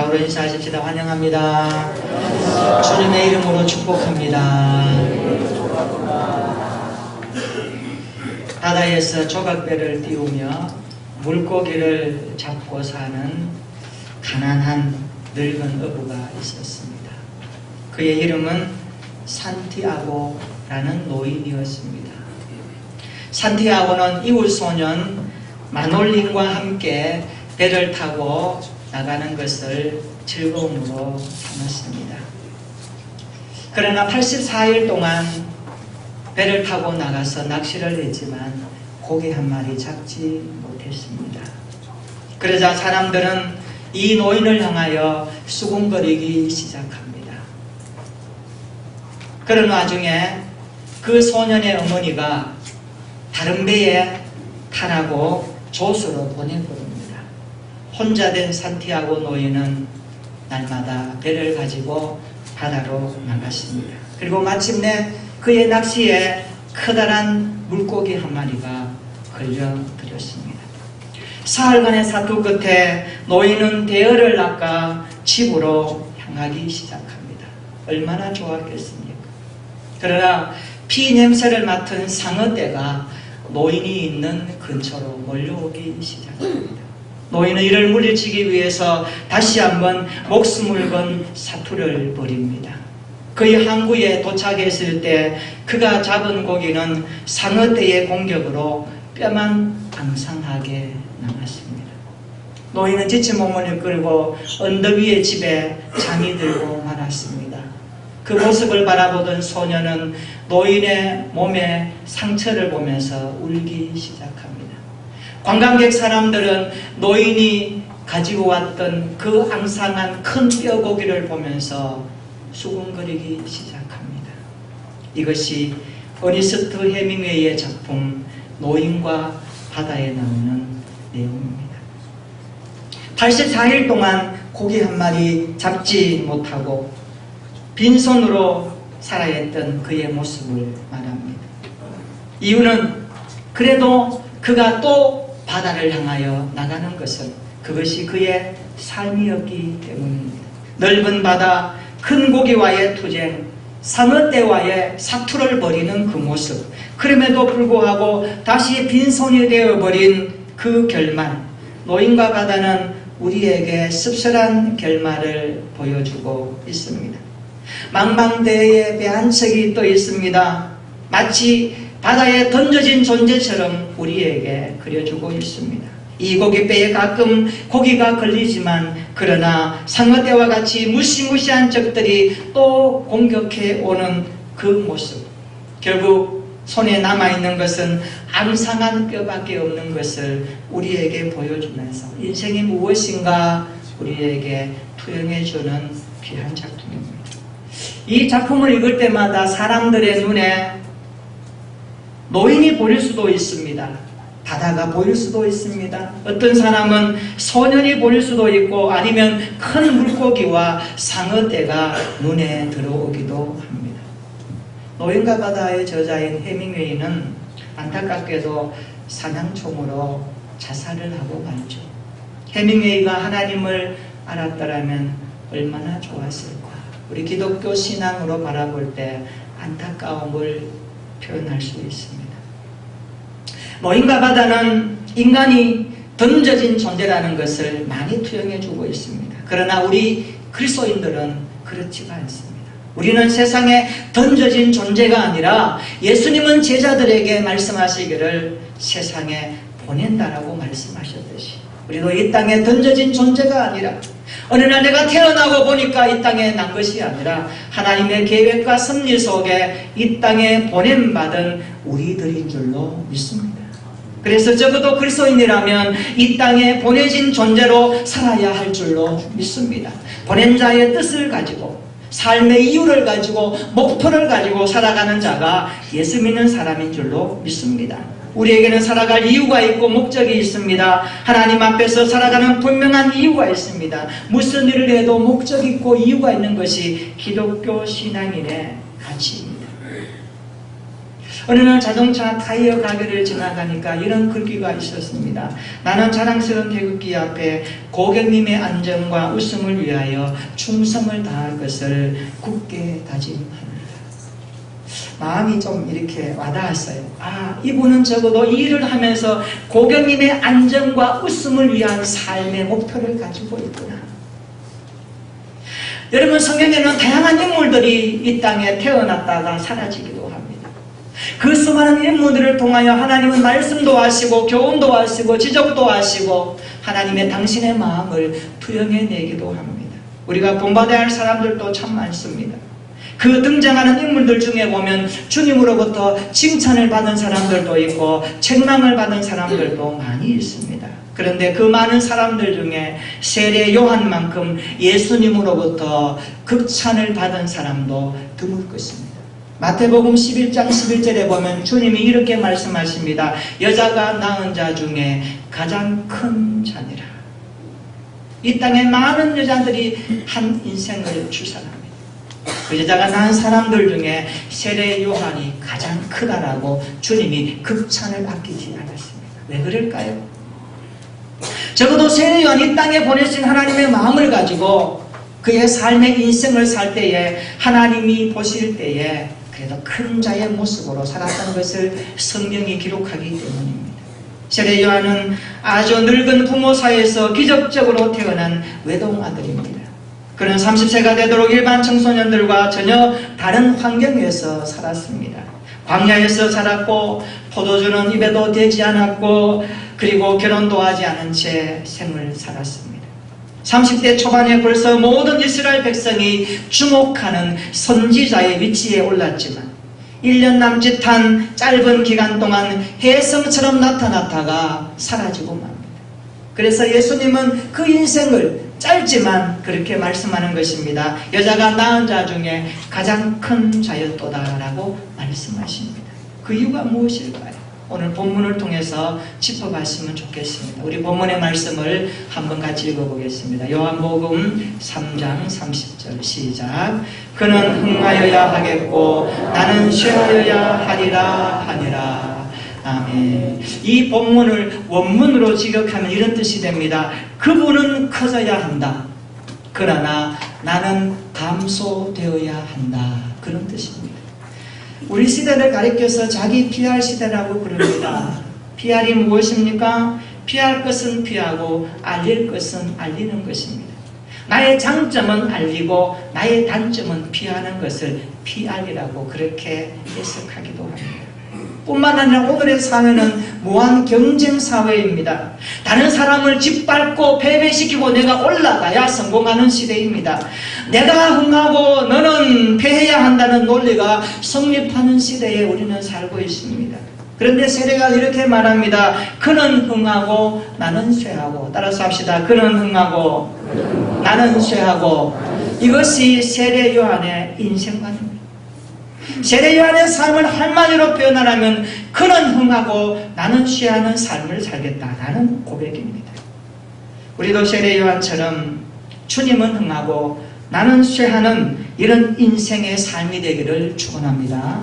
바로 인사하십시다. 환영합니다. 주님의 이름으로 축복합니다. 바다에서 조각배를 띄우며 물고기를 잡고 사는 가난한 늙은 어부가 있었습니다. 그의 이름은 산티아고라는 노인이었습니다. 산티아고는 이웃 소년 마놀린과 함께 배를 타고 나가는 것을 즐거움으로 삼았습니다. 그러나 84일 동안 배를 타고 나가서 낚시를 했지만 고기 한 마리 잡지 못했습니다. 그러자 사람들은 이 노인을 향하여 수군거리기 시작합니다. 그런 와중에 그 소년의 어머니가 다른 배에 타라고 조수로 보내버립니다. 혼자 된 산티아고 노인은 날마다 배를 가지고 바다로 나갔습니다. 그리고 마침내 그의 낚시에 커다란 물고기 한 마리가 걸려들었습니다. 사흘간의 사투 끝에 노인은 대어를 낚아 집으로 향하기 시작합니다. 얼마나 좋았겠습니까? 그러나 피 냄새를 맡은 상어떼가 노인이 있는 근처로 몰려오기 시작합니다. 노인은 이를 물리치기 위해서 다시 한번 목숨을 건 사투를 벌입니다. 그의 항구에 도착했을 때 그가 잡은 고기는 상어떼의 공격으로 뼈만 앙상하게 남았습니다. 노인은 지친 몸을 이끌고 언덕 위의 집에 잠이 들고 말았습니다. 그 모습을 바라보던 소년은 노인의 몸에 상처를 보면서 울기 시작합니다. 관광객 사람들은 노인이 가지고 왔던 그 앙상한 큰 뼈고기를 보면서 수군거리기 시작합니다. 이것이 어니스트 해밍웨이의 작품 노인과 바다에 나오는 내용입니다. 84일 동안 고기 한 마리 잡지 못하고 빈손으로 살아야 했던 그의 모습을 말합니다. 이유는 그래도 그가 또 바다를 향하여 나가는 것은 그것이 그의 삶이었기 때문입니다. 넓은 바다, 큰 고기와의 투쟁, 상어떼와의 사투를 벌이는 그 모습, 그럼에도 불구하고 다시 빈손이 되어버린 그 결말, 노인과 바다는 우리에게 씁쓸한 결말을 보여주고 있습니다. 망망대해에 배 한 척이 떠 있습니다. 마치 바다에 던져진 존재처럼 우리에게 그려주고 있습니다. 이 고깃배에 가끔 고기가 걸리지만 그러나 상어떼와 같이 무시무시한 적들이 또 공격해 오는 그 모습, 결국 손에 남아있는 것은 앙상한 뼈밖에 없는 것을 우리에게 보여주면서 인생이 무엇인가 우리에게 투영해주는 귀한 작품입니다. 이 작품을 읽을 때마다 사람들의 눈에 노인이 보일 수도 있습니다. 바다가 보일 수도 있습니다. 어떤 사람은 소년이 보일 수도 있고 아니면 큰 물고기와 상어떼가 눈에 들어오기도 합니다. 노인과 바다의 저자인 해밍웨이는 안타깝게도 사냥총으로 자살을 하고 말죠. 해밍웨이가 하나님을 알았더라면 얼마나 좋았을까. 우리 기독교 신앙으로 바라볼 때 안타까움을 표현할 수 있습니다. 노인과 바다는 인간이 던져진 존재라는 것을 많이 투영해주고 있습니다. 그러나 우리 그리스도인들은 그렇지가 않습니다. 우리는 세상에 던져진 존재가 아니라 예수님은 제자들에게 말씀하시기를 세상에 보낸다라고 말씀하셨듯이 우리도 이 땅에 던져진 존재가 아니라 어느 날 내가 태어나고 보니까 이 땅에 난 것이 아니라 하나님의 계획과 섭리 속에 이 땅에 보냄받은 우리들인 줄로 믿습니다. 그래서 적어도 그리스도인이라면 이 땅에 보내진 존재로 살아야 할 줄로 믿습니다. 보낸 자의 뜻을 가지고 삶의 이유를 가지고 목표를 가지고 살아가는 자가 예수 믿는 사람인 줄로 믿습니다. 우리에게는 살아갈 이유가 있고 목적이 있습니다. 하나님 앞에서 살아가는 분명한 이유가 있습니다. 무슨 일을 해도 목적이 있고 이유가 있는 것이 기독교 신앙인의 가치입니다. 어느 날 자동차 타이어 가게를 지나가니까 이런 글귀가 있었습니다. 나는 자랑스러운 태극기 앞에 고객님의 안전과 웃음을 위하여 충성을 다할 것을 굳게 다짐합니다. 마음이 좀 이렇게 와닿았어요. 아, 이분은 적어도 이 일을 하면서 고객님의 안전과 웃음을 위한 삶의 목표를 가지고 있구나. 여러분, 성경에는 다양한 인물들이 이 땅에 태어났다가 사라지기도 합니다. 그 수많은 인물들을 통하여 하나님은 말씀도 하시고 교훈도 하시고 지적도 하시고 하나님의 당신의 마음을 투영해내기도 합니다. 우리가 본받아야 할 사람들도 참 많습니다. 그 등장하는 인물들 중에 보면 주님으로부터 칭찬을 받은 사람들도 있고 책망을 받은 사람들도 많이 있습니다. 그런데 그 많은 사람들 중에 세례 요한만큼 예수님으로부터 극찬을 받은 사람도 드물 것입니다. 마태복음 11장 11절에 보면 주님이 이렇게 말씀하십니다. 여자가 낳은 자 중에 가장 큰 자니라. 이 땅에 많은 여자들이 한 인생을 출산합니다. 그 여자가 낳은 사람들 중에 세례 요한이 가장 크다라고 주님이 극찬을 아끼지 않았습니다. 왜 그럴까요? 적어도 세례 요한이 이 땅에 보내신 하나님의 마음을 가지고 그의 삶의 인생을 살 때에 하나님이 보실 때에 그래도 큰 자의 모습으로 살았던 것을 성경이 기록하기 때문입니다. 세례 요한은 아주 늙은 부모 사이에서 기적적으로 태어난 외동아들입니다. 그는 30세가 되도록 일반 청소년들과 전혀 다른 환경에서 살았습니다. 광야에서 자랐고 포도주는 입에도 대지 않았고 그리고 결혼도 하지 않은 채 생을 살았습니다. 30대 초반에 벌써 모든 이스라엘 백성이 주목하는 선지자의 위치에 올랐지만 1년 남짓한 짧은 기간 동안 혜성처럼 나타났다가 사라지고 맙니다. 그래서 예수님은 그 인생을 짧지만 그렇게 말씀하는 것입니다. 여자가 낳은 자 중에 가장 큰 자였도다라고 말씀하십니다. 그 이유가 무엇일까요? 오늘 본문을 통해서 짚어봤으면 좋겠습니다. 우리 본문의 말씀을 한번 같이 읽어보겠습니다. 요한복음 3장 30절 시작. 그는 흥하여야 하겠고 나는 쇠하여야 하리라. 아멘. 이 본문을 원문으로 직역하면 이런 뜻이 됩니다. 그분은 커져야 한다. 그러나 나는 감소되어야 한다. 그런 뜻입니다. 우리 시대를 가리켜서 자기 PR 시대라고 부릅니다. PR이 무엇입니까? 피할 것은 피하고 알릴 것은 알리는 것입니다. 나의 장점은 알리고 나의 단점은 피하는 것을 PR이라고 그렇게 해석하기도 합니다. 뿐만 아니라 오늘의 사회는 무한 경쟁 사회입니다. 다른 사람을 짓밟고 패배시키고 내가 올라가야 성공하는 시대입니다. 내가 흥하고 너는 패해야 한다는 논리가 성립하는 시대에 우리는 살고 있습니다. 그런데 세례가 이렇게 말합니다. 그는 흥하고 나는 쇠하고. 따라서 합시다. 그는 흥하고 나는 쇠하고. 이것이 세례 요한의 인생관입니다. 세례 요한의 삶을 한마디로 표현하라면 그는 흥하고 나는 쇠하는 삶을 살겠다라는 고백입니다. 우리도 세례 요한처럼 주님은 흥하고 나는 쇠하는 이런 인생의 삶이 되기를 축원합니다.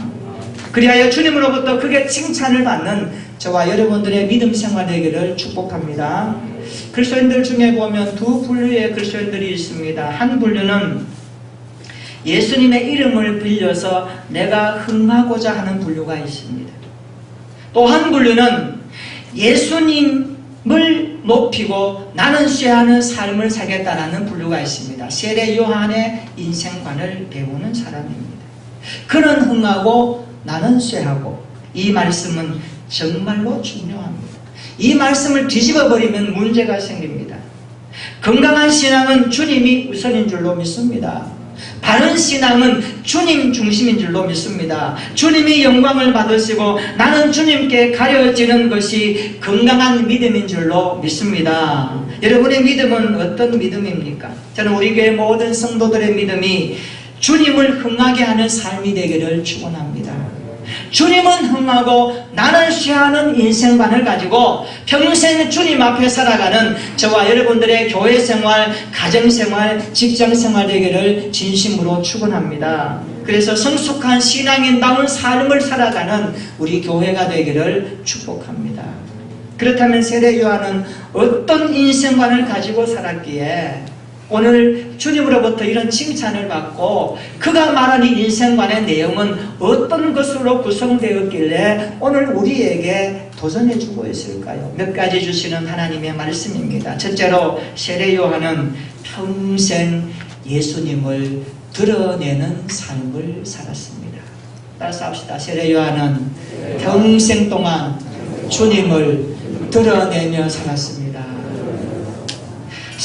그리하여 주님으로부터 크게 칭찬을 받는 저와 여러분들의 믿음 생활 되기를 축복합니다. 그리스도인들 중에 보면 두 분류의 그리스도인들이 있습니다. 한 분류는 예수님의 이름을 빌려서 내가 흥하고자 하는 분류가 있습니다. 또 한 분류는 예수님을 높이고 나는 쇠하는 삶을 살겠다는 분류가 있습니다. 세례 요한의 인생관을 배우는 사람입니다. 그는 흥하고 나는 쇠하고. 이 말씀은 정말로 중요합니다. 이 말씀을 뒤집어버리면 문제가 생깁니다. 건강한 신앙은 주님이 우선인 줄로 믿습니다. 바른 신앙은 주님 중심인 줄로 믿습니다. 주님이 영광을 받으시고 나는 주님께 가려지는 것이 건강한 믿음인 줄로 믿습니다. 여러분의 믿음은 어떤 믿음입니까? 저는 우리 교회 모든 성도들의 믿음이 주님을 흥하게 하는 삶이 되기를 축원합니다. 주님은 흥하고 나는 쇠하는 인생관을 가지고 평생 주님 앞에 살아가는 저와 여러분들의 교회 생활, 가정 생활, 직장 생활 되기를 진심으로 축원합니다. 그래서 성숙한 신앙인다운 삶을 살아가는 우리 교회가 되기를 축복합니다. 그렇다면 세례 요한은 어떤 인생관을 가지고 살았기에 오늘 주님으로부터 이런 칭찬을 받고 그가 말한 이 인생관의 내용은 어떤 것으로 구성되었길래 오늘 우리에게 도전해주고 있을까요? 몇 가지 주시는 하나님의 말씀입니다. 첫째로 세례 요한은 평생 예수님을 드러내는 삶을 살았습니다. 따라서 합시다. 세례 요한은 평생 동안 주님을 드러내며 살았습니다.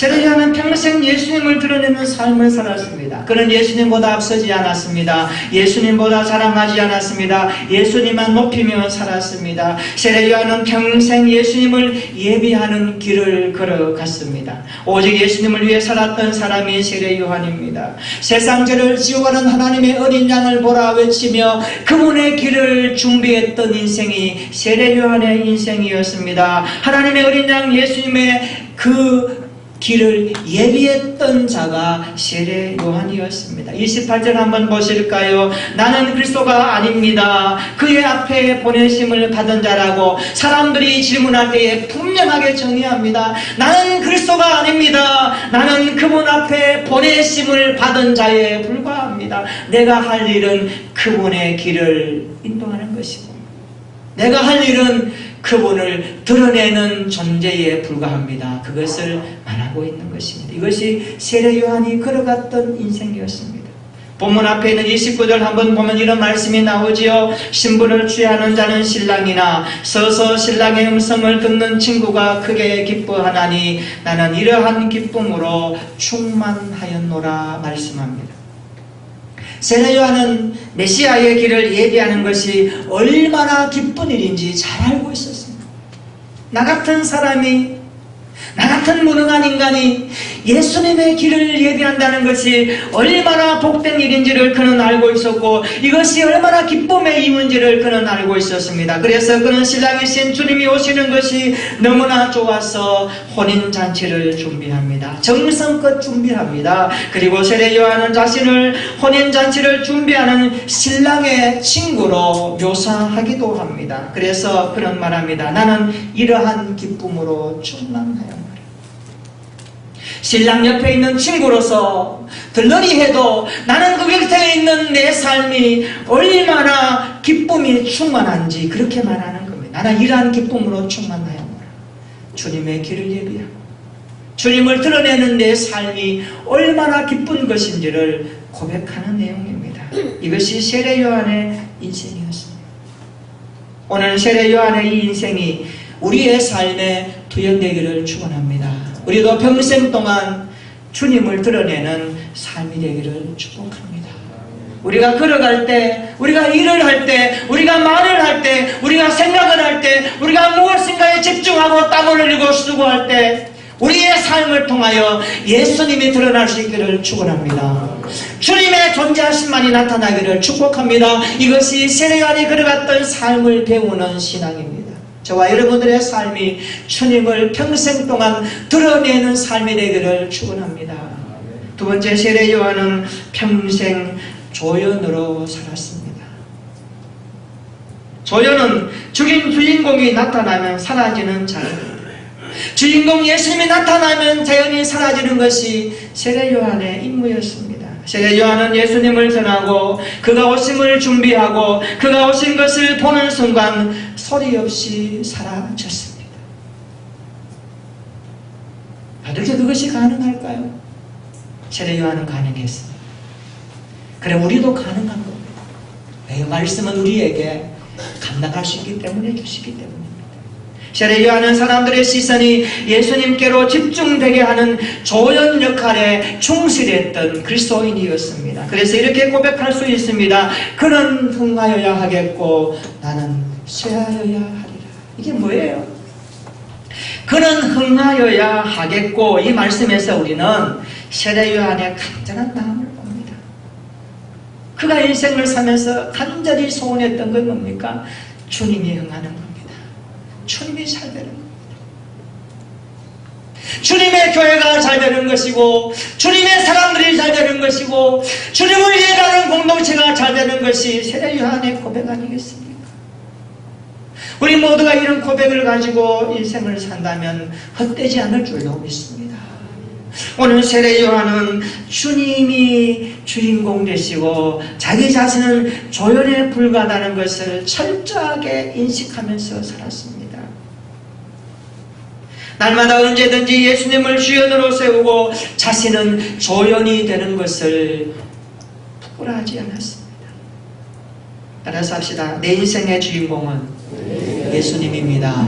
세례 요한은 평생 예수님을 드러내는 삶을 살았습니다. 그는 예수님보다 앞서지 않았습니다. 예수님보다 자랑하지 않았습니다. 예수님만 높이며 살았습니다. 세례 요한은 평생 예수님을 예비하는 길을 걸어갔습니다. 오직 예수님을 위해 살았던 사람이 세례 요한입니다. 세상 죄를 지워가는 하나님의 어린 양을 보라 외치며 그분의 길을 준비했던 인생이 세례 요한의 인생이었습니다. 하나님의 어린 양 예수님의 그 길을 예비했던 자가 세례 요한이었습니다. 28절 한번 보실까요? 나는 그리스도가 아닙니다. 그의 앞에 보내심을 받은 자라고 사람들이 질문할 때에 분명하게 정의합니다. 나는 그리스도가 아닙니다. 나는 그분 앞에 보내심을 받은 자에 불과합니다. 내가 할 일은 그분의 길을 인도하는 것이고 내가 할 일은 그분을 드러내는 존재에 불과합니다. 그것을 말하고 있는 것입니다. 이것이 세례 요한이 걸어갔던 인생이었습니다. 본문 앞에 있는 29절 한번 보면 이런 말씀이 나오지요. 신부를 취하는 자는 신랑이나 서서 신랑의 음성을 듣는 친구가 크게 기뻐하나니 나는 이러한 기쁨으로 충만하였노라 말씀합니다. 세례 요한은 메시아의 길을 예비하는 것이 얼마나 기쁜 일인지 잘 알고 있었습니다. 나 같은 사람이, 나 같은 무능한 인간이 예수님의 길을 예비한다는 것이 얼마나 복된 일인지를 그는 알고 있었고 이것이 얼마나 기쁨의 이유인지를 그는 알고 있었습니다. 그래서 그는 신랑이신 주님이 오시는 것이 너무나 좋아서 혼인잔치를 준비합니다. 정성껏 준비합니다. 그리고 세례 요한은 자신을 혼인잔치를 준비하는 신랑의 친구로 묘사하기도 합니다. 그래서 그는 말합니다. 나는 이러한 기쁨으로 충만하여 신랑 옆에 있는 친구로서 들러리 해도 나는 그 곁에 있는 내 삶이 얼마나 기쁨이 충만한지 그렇게 말하는 겁니다. 나는 이러한 기쁨으로 충만하였노라. 주님의 길을 예비하고 주님을 드러내는 내 삶이 얼마나 기쁜 것인지를 고백하는 내용입니다. 이것이 세례 요한의 인생이었습니다. 오늘 세례 요한의 이 인생이 우리의 삶에 투영되기를 축원합니다. 우리도 평생 동안 주님을 드러내는 삶이 되기를 축복합니다. 우리가 걸어갈 때, 우리가 일을 할 때, 우리가 말을 할 때, 우리가 생각을 할 때, 우리가 무엇인가에 집중하고 땀을 흘리고 수고할 때 우리의 삶을 통하여 예수님이 드러날 수 있기를 축원합니다. 주님의 존재하심만이 나타나기를 축복합니다. 이것이 세례 요한이 걸어갔던 삶을 배우는 신앙입니다. 저와 여러분들의 삶이 주님을 평생 동안 드러내는 삶이 되기를 축원합니다. 두 번째, 세례 요한은 평생 조연으로 살았습니다. 조연은 죽인 주인공이 나타나면 사라지는 자입니다. 주인공 예수님이 나타나면 자연히 사라지는 것이 세례 요한의 임무였습니다. 세례 요한은 예수님을 전하고 그가 오심을 준비하고 그가 오신 것을 보는 순간 소리 없이 사라졌습니다. 어떻게 그것이 가능할까요? 세례 요한은 가능했습니다. 그래 우리도 가능한 겁니다. 왜? 말씀은 우리에게 감당할 수 있기 때문에 주시기 때문입니다. 세례 요한은 사람들의 시선이 예수님께로 집중되게 하는 조연 역할에 충실했던 그리스도인이었습니다. 그래서 이렇게 고백할 수 있습니다. 그는 흥하여야 하겠고 나는 쇠하여야 하리라. 이게 뭐예요? 그는 흥하여야 하겠고 이 말씀에서 우리는 세례 요한의 간절한 마음을 봅니다. 그가 인생을 살면서 간절히 소원했던 건 뭡니까? 주님이 흥하는 겁니다. 주님이 잘 되는 겁니다. 주님의 교회가 잘 되는 것이고 주님의 사람들이 잘 되는 것이고 주님을 이해하는 공동체가 잘 되는 것이 세례 요한의 고백 아니겠습니까? 우리 모두가 이런 고백을 가지고 인생을 산다면 헛되지 않을 줄로 믿습니다. 오늘 세례 요한은 주님이 주인공 되시고 자기 자신은 조연에 불과하다는 것을 철저하게 인식하면서 살았습니다. 날마다 언제든지 예수님을 주연으로 세우고 자신은 조연이 되는 것을 부끄러워하지 않았습니다. 따라서 합시다. 내 인생의 주인공은 예수님입니다.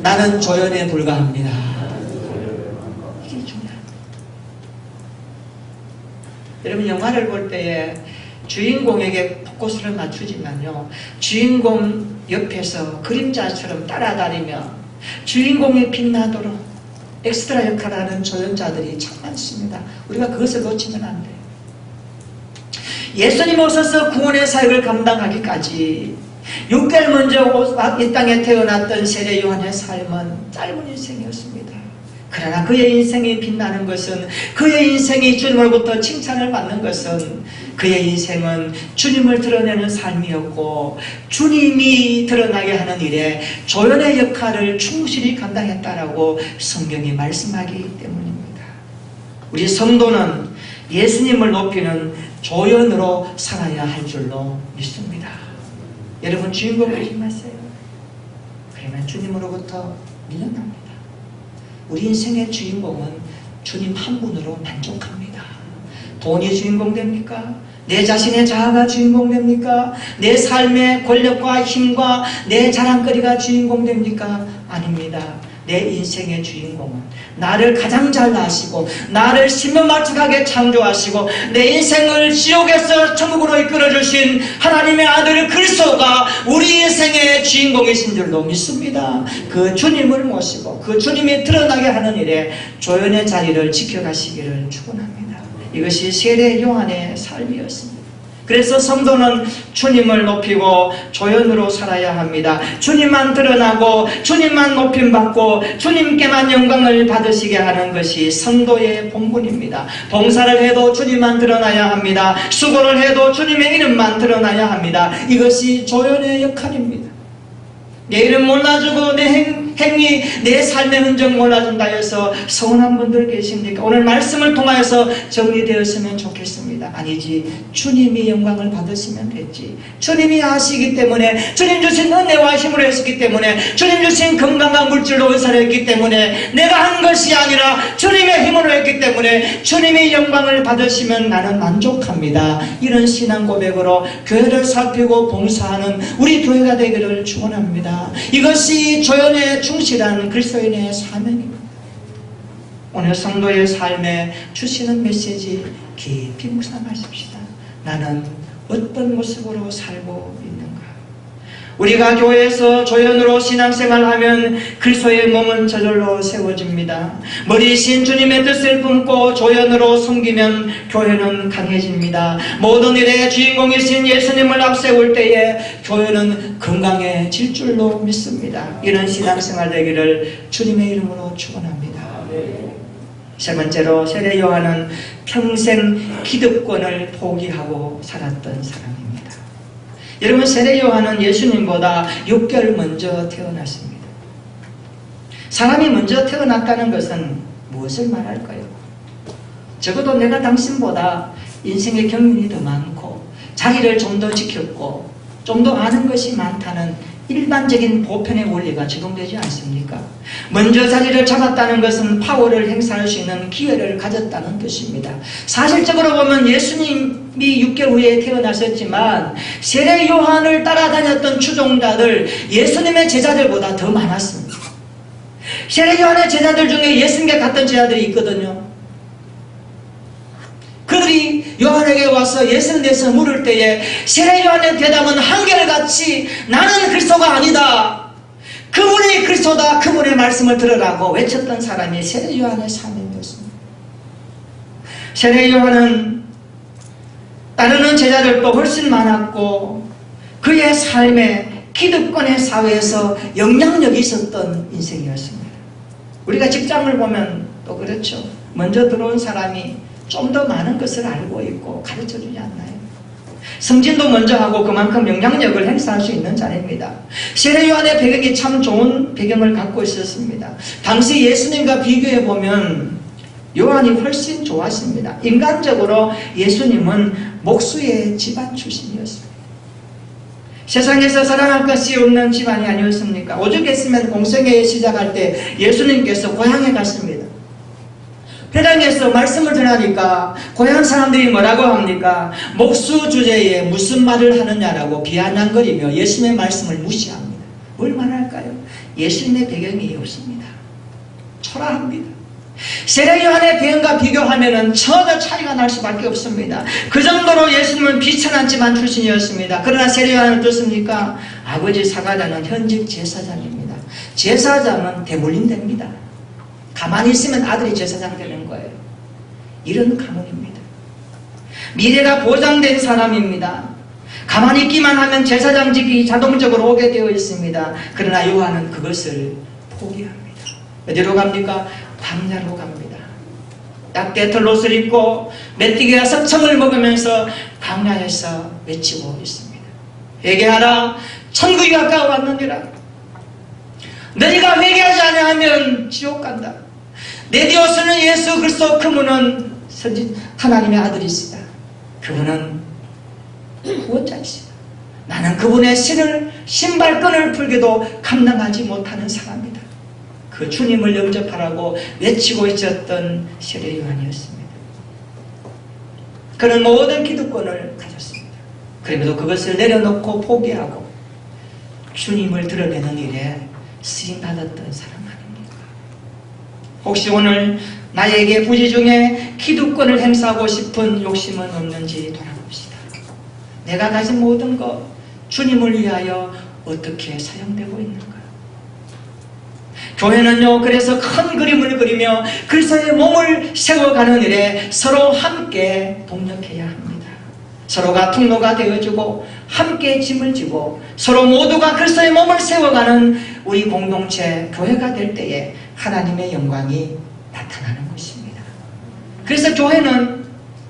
나는 조연에 불과합니다. 이게 중요합니다. 여러분, 영화를 볼 때에 주인공에게 포커스를 맞추지만요, 주인공 옆에서 그림자처럼 따라다니며 주인공이 빛나도록 엑스트라 역할을 하는 조연자들이 참 많습니다. 우리가 그것을 놓치면 안 돼요. 예수님 오셔서 구원의 사역을 감당하기까지 6개월 먼저 이 땅에 태어났던 세례 요한의 삶은 짧은 인생이었습니다. 그러나 그의 인생이 빛나는 것은, 그의 인생이 주님으로부터 칭찬을 받는 것은, 그의 인생은 주님을 드러내는 삶이었고 주님이 드러나게 하는 일에 조연의 역할을 충실히 감당했다라고 성경이 말씀하기 때문입니다. 우리 성도는 예수님을 높이는 조연으로 살아야 할 줄로 믿습니다. 여러분, 주인공 되지 마세요. 그러면 주님으로부터 밀려납니다. 우리 인생의 주인공은 주님 한 분으로 만족합니다. 돈이 주인공 됩니까? 내 자신의 자아가 주인공 됩니까? 내 삶의 권력과 힘과 내 자랑거리가 주인공 됩니까? 아닙니다. 내 인생의 주인공은 나를 가장 잘 아시고 나를 신명맞춰하게 창조하시고 내 인생을 지옥에서 천국으로 이끌어주신 하나님의 아들 그리스도가 우리 인생의 주인공이신 줄로 믿습니다. 그 주님을 모시고 그 주님이 드러나게 하는 일에 조연의 자리를 지켜가시기를 축원합니다. 이것이 세례 요한의 삶이었습니다. 그래서 성도는 주님을 높이고 조연으로 살아야 합니다. 주님만 드러나고 주님만 높임받고 주님께만 영광을 받으시게 하는 것이 성도의 본분입니다. 봉사를 해도 주님만 드러나야 합니다. 수고를 해도 주님의 이름만 드러나야 합니다. 이것이 조연의 역할입니다. 내 이름 몰라주고 내 행위, 내 삶의 흔적 몰라준다 해서 서운한 분들 계십니까? 오늘 말씀을 통하여서 정리되었으면 좋겠습니다. 아니지, 주님이 영광을 받으시면 됐지. 주님이 하시기 때문에, 주님 주신 은혜와 힘으로 했기 때문에, 주님 주신 건강한 물질로 의사했기 때문에, 내가 한 것이 아니라 주님의 힘으로 했기 때문에 주님이 영광을 받으시면 나는 만족합니다. 이런 신앙 고백으로 교회를 살피고 봉사하는 우리 교회가 되기를 축원합니다. 이것이 조연의 충실한 그리스도인의 사명입니다. 오늘 성도의 삶에 주시는 메시지 깊이 묵상하십시다. 나는 어떤 모습으로 살고 있는가? 우리가 교회에서 조연으로 신앙생활하면 그리스도의 몸은 저절로 세워집니다. 머리이신 주님의 뜻을 품고 조연으로 섬기면 교회는 강해집니다. 모든 일의 주인공이신 예수님을 앞세울 때에 교회는 건강해질 줄로 믿습니다. 이런 신앙생활 되기를 주님의 이름으로 축원합니다. 세 번째로 세례 요한은 평생 기득권을 포기하고 살았던 사람입니다. 여러분, 세례 요한은 예수님보다 6개월 먼저 태어났습니다. 사람이 먼저 태어났다는 것은 무엇을 말할까요? 적어도 내가 당신보다 인생의 경륜이 더 많고 자기를 좀 더 지켰고 좀 더 아는 것이 많다는 일반적인 보편의 원리가 적용되지 않습니까? 먼저 자리를 잡았다는 것은 파워를 행사할 수 있는 기회를 가졌다는 뜻입니다. 사실적으로 보면 예수님이 6개월 후에 태어나셨지만 세례 요한을 따라다녔던 추종자들, 예수님의 제자들보다 더 많았습니다. 세례 요한의 제자들 중에 예수님께 갔던 제자들이 있거든요. 그들이 요한에게 와서 예수님에 대해서 물을 때에 세례 요한의 대답은 한결같이 나는 그리스도가 아니다, 그분이 그리스도다, 그분의 말씀을 들으라고 외쳤던 사람이 세례 요한의 사명이었습니다. 세례 요한은 따르는 제자들도 훨씬 많았고 그의 삶에 기득권의 사회에서 영향력이 있었던 인생이었습니다. 우리가 직장을 보면 또 그렇죠. 먼저 들어온 사람이 좀 더 많은 것을 알고 있고 가르쳐 주지 않나요? 승진도 먼저 하고 그만큼 영향력을 행사할 수 있는 자리입니다. 세례 요한의 배경이 참 좋은 배경을 갖고 있었습니다. 당시 예수님과 비교해 보면 요한이 훨씬 좋았습니다. 인간적으로 예수님은 목수의 집안 출신이었습니다. 세상에서 사랑할 것이 없는 집안이 아니었습니까? 오죽했으면 공생애 시작할 때 예수님께서 고향에 갔습니다. 회당에서 말씀을 전하니까 고향 사람들이 뭐라고 합니까? 목수 주제에 무슨 말을 하느냐라고 비아냥거리며 예수님의 말씀을 무시합니다. 뭘 말할까요? 예수님의 배경이 없습니다. 초라합니다. 세례 요한의 배경과 비교하면 전혀 차이가 날 수밖에 없습니다. 그 정도로 예수님은 비천한 집안 출신이었습니다. 그러나 세례 요한은 어떻습니까? 아버지 사가랴는 현직 제사장입니다. 제사장은 대물림됩니다. 가만히 있으면 아들이 제사장 되는 거예요. 이런 가문입니다. 미래가 보장된 사람입니다. 가만히 있기만 하면 제사장직이 자동적으로 오게 되어 있습니다. 그러나 요한은 그것을 포기합니다. 어디로 갑니까? 광야로 갑니다. 약대털 옷을 입고 메뚜기와 석청을 먹으면서 광야에서 외치고 있습니다. 회개하라, 천국이 가까워왔느니라. 너희가 회개하지 아니하면 지옥 간다. 내 디오스는 예수 그리스도, 그분은 하나님의 아들이시다. 그분은 구원자이시다. 나는 그분의 신발끈을 풀기도 감당하지 못하는 사람이다. 그 주님을 영접하라고 외치고 있었던 세례 요한이었습니다. 그는 모든 기득권을 가졌습니다. 그럼에도 그것을 내려놓고 포기하고 주님을 드러내는 일에 쓰임받았던 사람 아닙니까? 혹시 오늘 나에게 부지 중에 기득권을 행사하고 싶은 욕심은 없는지 돌아봅시다. 내가 가진 모든 것 주님을 위하여 어떻게 사용되고 있는가? 교회는요, 그래서 큰 그림을 그리며 그리스도의 몸을 세워가는 일에 서로 함께 동력해야 합니다. 서로가 통로가 되어주고 함께 짐을 지고 서로 모두가 그리스도의 몸을 세워가는 우리 공동체 교회가 될 때에 하나님의 영광이 나타나는 것입니다. 그래서 교회는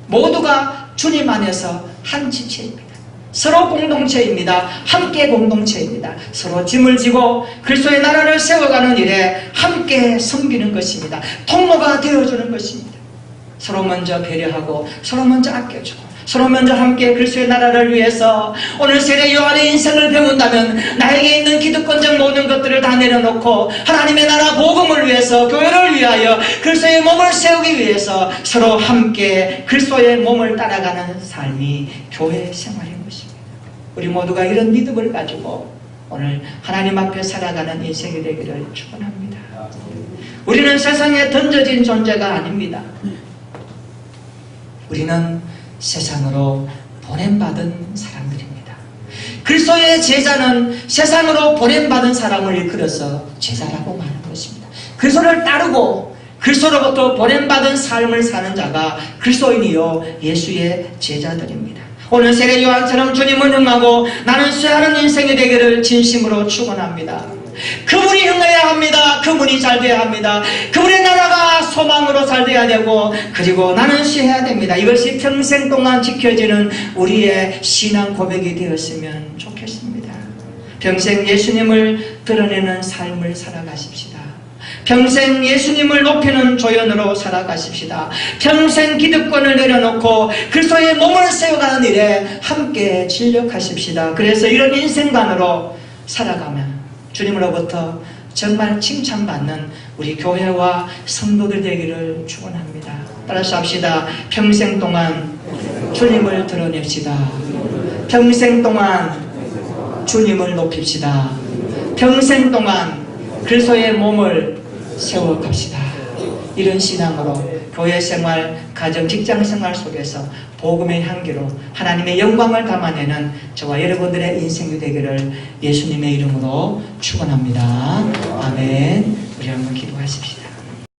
모두가 주님 안에서 한 지체입니다. 서로 공동체입니다. 함께 공동체입니다. 서로 짐을 지고 그리스도의 나라를 세워가는 일에 함께 섬기는 것입니다. 통로가 되어주는 것입니다. 서로 먼저 배려하고 서로 먼저 아껴주고 서로 먼저 함께 그리스도의 나라를 위해서 오늘 세례 요한의 인생을 배운다면 나에게 있는 기득권적 모든 것들을 다 내려놓고 하나님의 나라 복음을 위해서 교회를 위하여 그리스도의 몸을 세우기 위해서 서로 함께 그리스도의 몸을 따라가는 삶이 교회 생활인 것입니다. 우리 모두가 이런 믿음을 가지고 오늘 하나님 앞에 살아가는 인생이 되기를 축원합니다. 우리는 세상에 던져진 존재가 아닙니다. 우리는 세상으로 보냄받은 사람들입니다. 그리스도의 제자는 세상으로 보냄받은 사람을 일컬어서 제자라고 말하는 것입니다. 그리스도를 따르고 그리스도로부터 보냄받은 삶을 사는 자가 그리스도인이요 예수의 제자들입니다. 오늘 세례 요한처럼 주님을 흥하고 나는 수혜하는 인생이 되기를 진심으로 축원합니다. 그분이 흥해야 합니다. 그분이 잘 돼야 합니다. 그분의 나라가 소망으로 잘 돼야 되고 그리고 나는 쉬어야 됩니다. 이것이 평생 동안 지켜지는 우리의 신앙 고백이 되었으면 좋겠습니다. 평생 예수님을 드러내는 삶을 살아가십시다. 평생 예수님을 높이는 조연으로 살아가십시다. 평생 기득권을 내려놓고 그리스도의 몸을 세워가는 일에 함께 진력하십시다. 그래서 이런 인생관으로 살아가면 주님으로부터 정말 칭찬받는 우리 교회와 성도들 되기를 축원합니다. 따라서 합시다. 평생 동안 주님을 드러냅시다. 평생 동안 주님을 높입시다. 평생 동안 그리스도의 몸을 세워갑시다. 이런 신앙으로 교회 생활, 가정, 직장 생활 속에서 복음의 향기로 하나님의 영광을 담아내는 저와 여러분들의 인생이 되기를 예수님의 이름으로 축원합니다. 아멘. 우리 한번 기도하십시다.